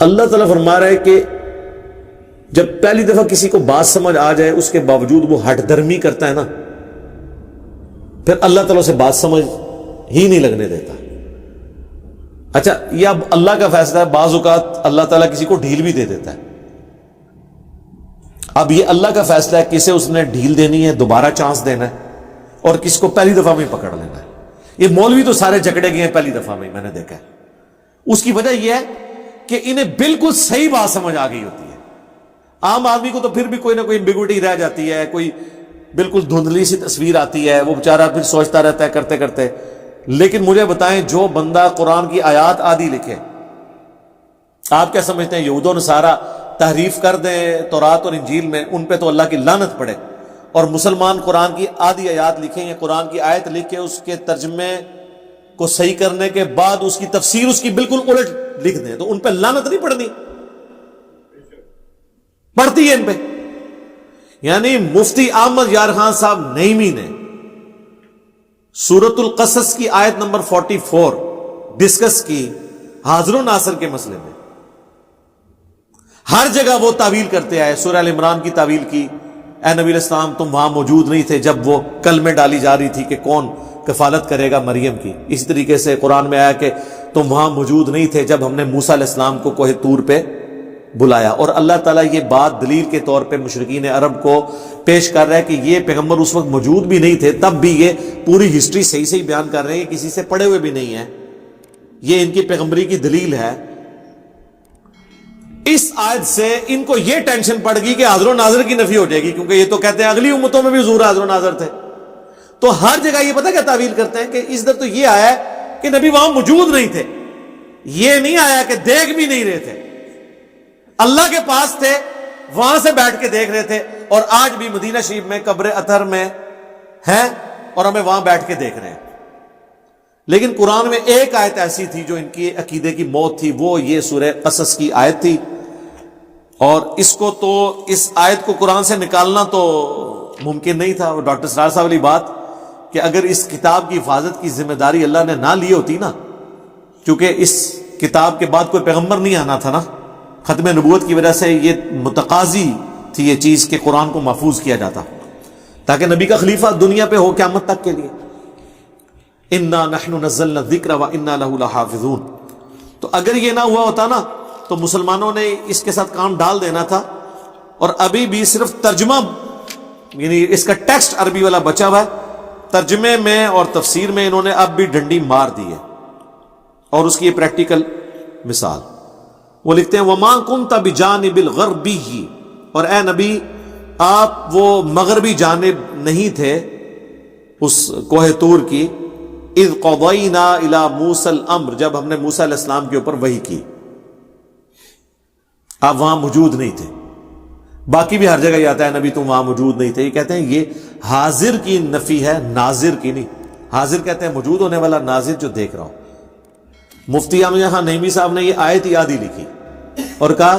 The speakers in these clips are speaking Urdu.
اللہ تعالیٰ فرما رہا ہے کہ جب پہلی دفعہ کسی کو بات سمجھ آ جائے اس کے باوجود وہ ہٹ درمی کرتا ہے نا، پھر اللہ تعالیٰ سے بات سمجھ ہی نہیں لگنے دیتا۔ اچھا، یہ اب اللہ کا فیصلہ ہے، بعض اوقات اللہ تعالیٰ کسی کو ڈھیل بھی دے دیتا ہے۔ اب یہ اللہ کا فیصلہ ہے، کسے اس نے ڈھیل دینی ہے، دوبارہ چانس دینا ہے، اور کس کو پہلی دفعہ میں پکڑ لینا ہے۔ یہ مولوی تو سارے جکڑے گئے ہیں پہلی دفعہ میں نے دیکھا ہے۔ اس کی وجہ یہ ہے کہ انہیں بالکل صحیح بات سمجھ آ گئی ہوتی ہے۔ عام آدمی کو تو پھر بھی کوئی نہ کوئی ایمبیگوٹی رہ جاتی ہے، کوئی بالکل دھندلی سی تصویر آتی ہے، وہ بیچارہ پھر سوچتا رہتا ہے کرتے کرتے۔ لیکن مجھے بتائیں، جو بندہ قرآن کی آیات آدھی لکھے، آپ کیا سمجھتے ہیں یہود و نصارہ تحریف کر دیں تورات اور انجیل میں، ان پہ تو اللہ کی لعنت پڑے، اور مسلمان قرآن کی آدھی آیات لکھیں یا قرآن کی آیت لکھ کے اس کے ترجمے کو صحیح کرنے کے بعد اس کی تفسیر اس کی بالکل الٹ لکھ دیں، تو ان پہ لعنت نہیں پڑنی؟ پڑتی ہے ان پہ۔ یعنی مفتی احمد یار خان صاحب نعیمی نے سورۃ القصص کی آیت نمبر 44 ڈسکس کی حاضر و ناصر کے مسئلے میں۔ ہر جگہ وہ تعویل کرتے آئے، سورہ ال عمران کی تعویل کی، اے نبی علیہ السلام تم وہاں موجود نہیں تھے جب وہ کلمے ڈالی جا رہی تھی کہ کون کفالت کرے گا مریم کی۔ اسی طریقے سے قرآن میں آیا کہ تم وہاں موجود نہیں تھے جب ہم نے موسیٰ علیہ السلام کو کوہ طور پہ بلایا، اور اللہ تعالیٰ یہ بات دلیل کے طور پہ مشرکین عرب کو پیش کر رہا ہے کہ یہ پیغمبر اس وقت موجود بھی نہیں تھے، تب بھی یہ پوری ہسٹری صحیح صحیح بیان کر رہے ہیں، کسی سے پڑھے ہوئے بھی نہیں ہیں، یہ ان کی پیغمبری کی دلیل ہے۔ اس آیت سے ان کو یہ ٹینشن پڑ گئی کہ حاضر و ناظر کی نفی ہو جائے گی، کیونکہ یہ تو کہتے ہیں اگلی امتوں میں بھی حضور حاضر و ناظر تھے، تو ہر جگہ یہ پتہ کیا تعویل کرتے ہیں کہ اس در تو یہ آیا ہے کہ نبی وہاں موجود نہیں تھے، یہ نہیں آیا کہ دیکھ بھی نہیں رہے تھے، اللہ کے پاس تھے، وہاں سے بیٹھ کے دیکھ رہے تھے، اور آج بھی مدینہ شریف میں قبر اطہر میں ہیں اور ہمیں وہاں بیٹھ کے دیکھ رہے ہیں۔ لیکن قرآن میں ایک آیت ایسی تھی جو ان کی عقیدے کی موت تھی، وہ یہ سورہ قصص کی آیت تھی، اور اس کو تو اس آیت کو قرآن سے نکالنا تو ممکن نہیں تھا۔ اور ڈاکٹر سرار صاحب والی بات کہ اگر اس کتاب کی حفاظت کی ذمہ داری اللہ نے نہ لی ہوتی نا، کیونکہ اس کتاب کے بعد کوئی پیغمبر نہیں آنا تھا نا، ختم نبوت کی وجہ سے یہ متقاضی تھی یہ چیز کہ قرآن کو محفوظ کیا جاتا تاکہ نبی کا خلیفہ دنیا پہ ہو قیامت تک کے لیے۔ انا نحن نزلنا الذکر وانا لہ لحافظون۔ تو اگر یہ نہ ہوا ہوتا نا تو مسلمانوں نے اس کے ساتھ کام ڈال دینا تھا، اور ابھی بھی صرف ترجمہ، یعنی اس کا ٹیکسٹ عربی والا بچا ہوا ہے، ترجمے میں اور تفسیر میں انہوں نے اب بھی ڈنڈی مار دی ہے۔ اور اس کی یہ پریکٹیکل مثال وہ لکھتے ہیں وَمَا كُنْتَ بِجَانِبِ الْغَرْبِيِّ، اور اے نبی آپ وہ مغربی جانب نہیں تھے اس کوہ طور کی، اذ قضینا الی موسیٰ الامر، جب ہم نے موسیٰ علیہ السلام کے اوپر وحی کی، آپ وہاں موجود نہیں تھے۔ باقی بھی ہر جگہ یہ آتا ہے نبی تم وہاں موجود نہیں تھے۔ یہ کہتے ہیں یہ حاضر کی نفی ہے، ناظر کی نہیں۔ حاضر کہتے ہیں موجود ہونے والا، ناظر جو دیکھ رہا ہو۔ مفتی احمد خان نعیمی صاحب نے یہ آیت یاد ہی لکھی اور کہا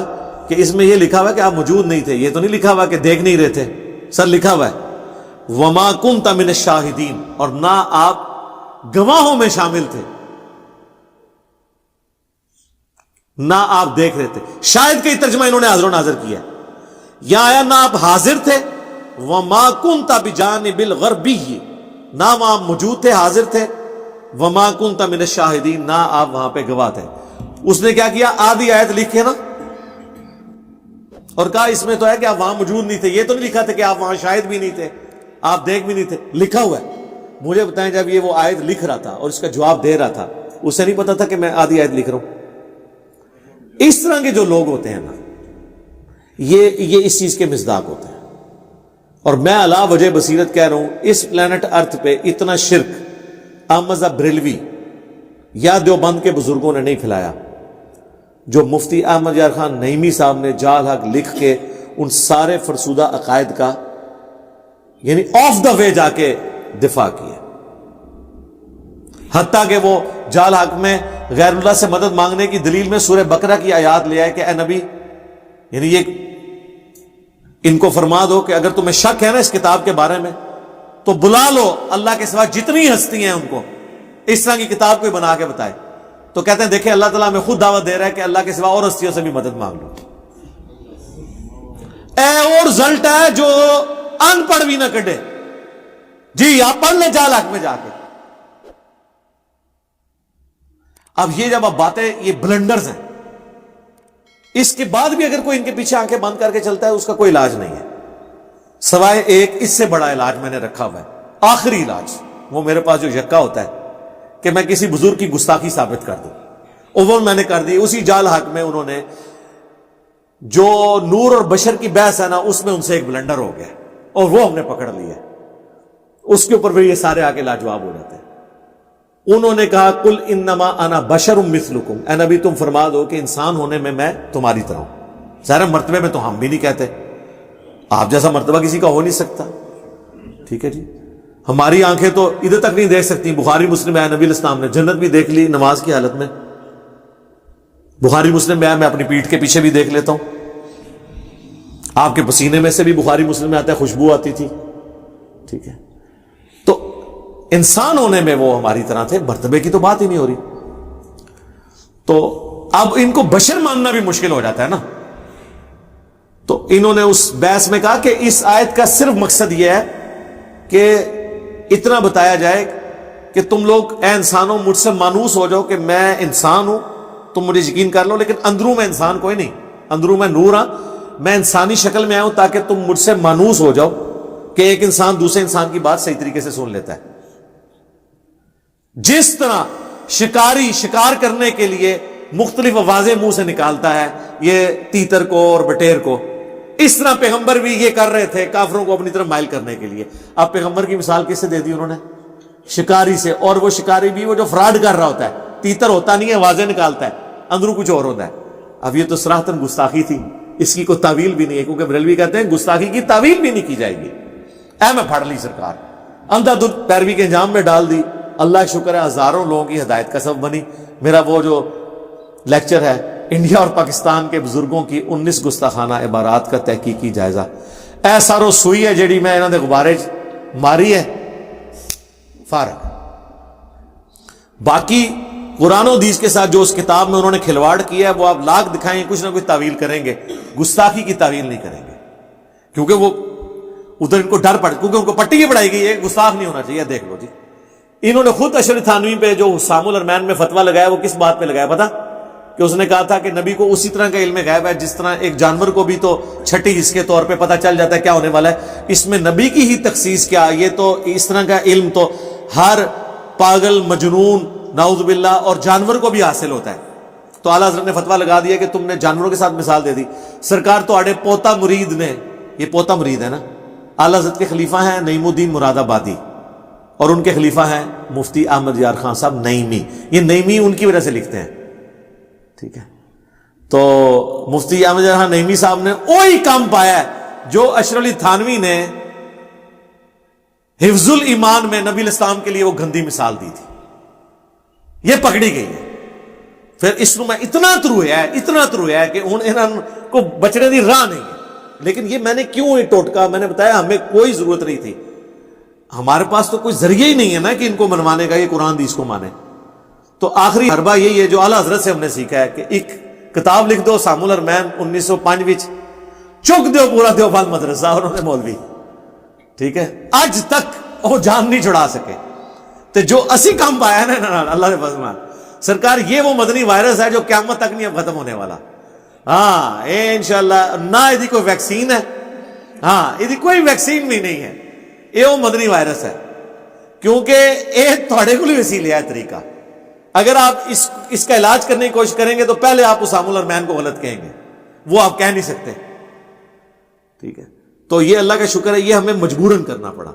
کہ اس میں یہ لکھا ہوا ہے کہ آپ موجود نہیں تھے، یہ تو نہیں لکھا ہوا کہ دیکھ نہیں رہے تھے، سر لکھا ہوا ہے وَمَا كُنْتَ مِنَ الشَّاهِدِينَ، اور نہ آپ گواہوں میں شامل تھے، نہ آپ دیکھ رہے تھے۔ شاید کہ ترجمہ انہوں نے حاضر و ناظر کیا ہے، یا آیا نہ آپ حاضر تھے، وَمَا كُنْتَ بِجَانِبِ الْغَرْبِيِّ، نہ وہاں موجود تھے، حاضر تھے، وَمَا كُنْتَ مِنَ الشَّاهِدِينَ، نہ آپ وہاں پہ گواہ تھے۔ اس نے کیا کیا، آدھی آیت لکھی نا اور کہا اس میں تو ہے کہ آپ وہاں موجود نہیں تھے، یہ تو نہیں لکھا تھا کہ آپ وہاں شاہد بھی نہیں تھے، آپ دیکھ بھی نہیں تھے، لکھا ہوا ہے۔ مجھے بتائیں جب یہ وہ آیت لکھ رہا تھا اور اس کا جواب دے رہا تھا، اسے نہیں پتا تھا کہ میں آدھی آیت لکھ رہا ہوں؟ اس طرح کے جو لوگ ہوتے ہیں نا، یہ اس چیز کے مصداق ہوتے ہیں۔ اور میں علا وجہ بصیرت کہہ رہا ہوں، اس پلانٹ ارتھ پہ اتنا شرک احمد بریلوی یا دیوبند کے بزرگوں نے نہیں پھیلایا جو مفتی احمد یار خان نعیمی صاحب نے جال حق لکھ کے ان سارے فرسودہ عقائد کا یعنی آف دا وے جا کے دفاع کیا، حتیٰ کہ وہ جال حق میں غیر اللہ سے مدد مانگنے کی دلیل میں سورہ بقرہ کی آیات لے آئے کہ اے نبی، یعنی یہ ان کو فرما دو کہ اگر تمہیں شک ہے نا اس کتاب کے بارے میں تو بلا لو اللہ کے سوا جتنی ہستی ہیں ان کو، اس طرح کی کتاب کوئی بنا کے بتائے۔ تو کہتے ہیں دیکھیں اللہ تعالیٰ ہمیں خود دعوت دے رہا ہے کہ اللہ کے سوا اور ہستیوں سے بھی مدد مانگ لو. اور رزلٹ ہے جو ان پڑھ بھی نہ کٹے. جی آپ پڑھ لیں جال حق میں جا کے. اب یہ جب اب باتیں یہ بلنڈرز ہیں, اس کے بعد بھی اگر کوئی ان کے پیچھے آنکھیں بند کر کے چلتا ہے اس کا کوئی علاج نہیں ہے سوائے ایک اس سے بڑا علاج میں نے رکھا ہوا ہے, آخری علاج. وہ میرے پاس جو یکا ہوتا ہے کہ میں کسی بزرگ کی گستاخی ثابت کر دوں, وہ میں نے کر دی. اسی جال حق میں انہوں نے جو نور اور بشر کی بحث ہے نا, اس میں ان سے ایک بلنڈر ہو گیا اور وہ ہم نے پکڑ لیا. اس کے اوپر بھی یہ سارے آگے لاجواب ہو جاتے ہیں. انہوں نے کہا قل انما انا بشر مثلکم, اے نبی تم فرما دو کہ انسان ہونے میں تمہاری طرح ہوں. ظاہر مرتبے میں تو ہم بھی نہیں کہتے, آپ جیسا مرتبہ کسی کا ہو نہیں سکتا. ٹھیک ہے جی, ہماری آنکھیں تو ادھر تک نہیں دیکھ سکتی. بخاری مسلم میں نبی الاسلام نے جنت بھی دیکھ لی نماز کی حالت میں. بخاری مسلم میں اپنی پیٹھ کے پیچھے بھی دیکھ لیتا ہوں. آپ کے پسینے میں سے بھی بخاری مسلم میں آتا ہے خوشبو آتی تھی. ٹھیک ہے, تو انسان ہونے میں وہ ہماری طرح تھے, مرتبے کی تو بات ہی نہیں ہو رہی. تو اب ان کو بشر ماننا بھی مشکل ہو جاتا ہے نا. تو انہوں نے اس بحث میں کہا کہ اس آیت کا صرف مقصد یہ ہے کہ اتنا بتایا جائے کہ تم لوگ اے انسانوں مجھ سے مانوس ہو جاؤ کہ میں انسان ہوں, تم مجھے یقین کر لو, لیکن اندروں میں انسان کوئی نہیں, اندروں میں نور ہاں, میں انسانی شکل میں آؤں تاکہ تم مجھ سے مانوس ہو جاؤ کہ ایک انسان دوسرے انسان کی بات صحیح طریقے سے سن لیتا ہے. جس طرح شکاری شکار کرنے کے لیے مختلف آوازیں منہ سے نکالتا ہے, یہ تیتر کو اور بٹیر کو, اس طرح پیغمبر بھی یہ کر رہے تھے کافروں کو اپنی طرف مائل کرنے کے لیے. اب پیغمبر کی مثال کس سے دے دی انہوں نے؟ شکاری سے. اور وہ شکاری بھی وہ جو فراڈ کر رہا ہوتا ہے, تیتر ہوتا نہیں ہے, آوازیں نکالتا ہے, اندروں کچھ اور ہوتا ہے. اب یہ تو صراحتاً گستاخی تھی, اس کی کوئی تعویل بھی نہیں ہے, کیونکہ بریلوی کہتے ہیں گستاخی کی تعویل بھی نہیں کی جائے گی. میں پھاڑ لی سرکار, اندھا دھند پیروی کے انجام میں ڈال دی. اللہ کا شکر ہے ہزاروں لوگوں کی ہدایت کا سبب بنی. میرا وہ جو لیکچر ہے انڈیا اور پاکستان کے بزرگوں کی 19 گستاخانہ عبارات کا تحقیقی جائزہ, ایسا رو سوئی ہے جیڑی میں انہوں نے غبارے ماری ہے, فارغ. باقی قرآن و حدیث کے ساتھ جو اس کتاب میں انہوں نے کھلواڑ کیا ہے وہ آپ لاکھ دکھائیں, کچھ نہ کچھ تعویل کریں گے, گستاخی کی تعویل نہیں کریں گے. کیونکہ وہ ادھر ان کو ڈر پڑ, کیونکہ ان کو پٹی کی پڑھائی گئی ہے گستاخ نہیں ہونا چاہیے. دیکھ لو جی, انہوں نے خود اشرف تھانوی پہ جو حسام الرحمن میں فتویٰ لگایا وہ کس بات پہ لگایا پتا؟ کہ اس نے کہا تھا کہ نبی کو اسی طرح کا علم غیب ہے جس طرح ایک جانور کو بھی تو چھٹی اس کے طور پہ پتہ چل جاتا ہے کیا ہونے والا ہے, اس میں نبی کی ہی تخصیص کیا, یہ تو اس طرح کا علم تو ہر پاگل مجنون نعوذ باللہ اور جانور کو بھی حاصل ہوتا ہے. تو اعلیٰ حضرت نے فتویٰ لگا دیا کہ تم نے جانوروں کے ساتھ مثال دے دی. سرکار تو آڑے پوتا مرید نے, یہ پوتا مرید ہے نا, اعلیٰ حضرت کے خلیفہ ہیں نعیم الدین مراد آبادی, اور ان کے خلیفہ ہیں مفتی احمد یار خان صاحب نعیمی. یہ نعیمی ان کی وجہ سے لکھتے ہیں. ٹھیک ہے, تو مفتی احمد یار خان نعیمی صاحب نے وہی کام پایا ہے جو اشرف علی تھانوی نے حفظ الایمان میں نبی الاسلام کے لیے وہ گندی مثال دی تھی. یہ پکڑی گئی ہے. پھر اس میں اتنا ترویا ہے کہ انہوں کو بچنے دی راہ نہیں ہے. لیکن یہ میں نے کیوں یہ ٹوٹکا, میں نے بتایا ہمیں کوئی ضرورت نہیں تھی, ہمارے پاس تو کوئی ذریعہ ہی نہیں ہے نا کہ ان کو منوانے کا, یہ قرآن حدیث کو مانے. تو آخری حربہ یہی ہے جو اعلیٰ حضرت سے ہم نے سیکھا ہے کہ ایک کتاب لکھ دو حسام الرحمن 1905 وچ, چک دیو پورا دیوبند مدرسہ, انہوں نے مولوی. ٹھیک ہے, اج تک وہ جان نہیں چھڑا سکے. تو جو اسی کام پایا ہے نا اللہ کے فضل سرکار, یہ وہ مدنی وائرس ہے جو قیامت تک نہیں اب ختم ہونے والا. ہاں انشاءاللہ, نہ یہ کوئی ویکسین ہے, ہاں یہ کوئی ویکسین بھی نہیں ہے, یہ وہ مدنی وائرس ہے. کیونکہ یہ تھوڑے کو وسیلہ ہے طریقہ. اگر آپ اس کا علاج کرنے کی کوشش کریں گے تو پہلے آپ حسام الرحمن کو غلط کہیں گے, وہ آپ کہہ نہیں سکتے. ٹھیک ہے, تو یہ اللہ کا شکر ہے یہ ہمیں مجبوراً کرنا پڑا.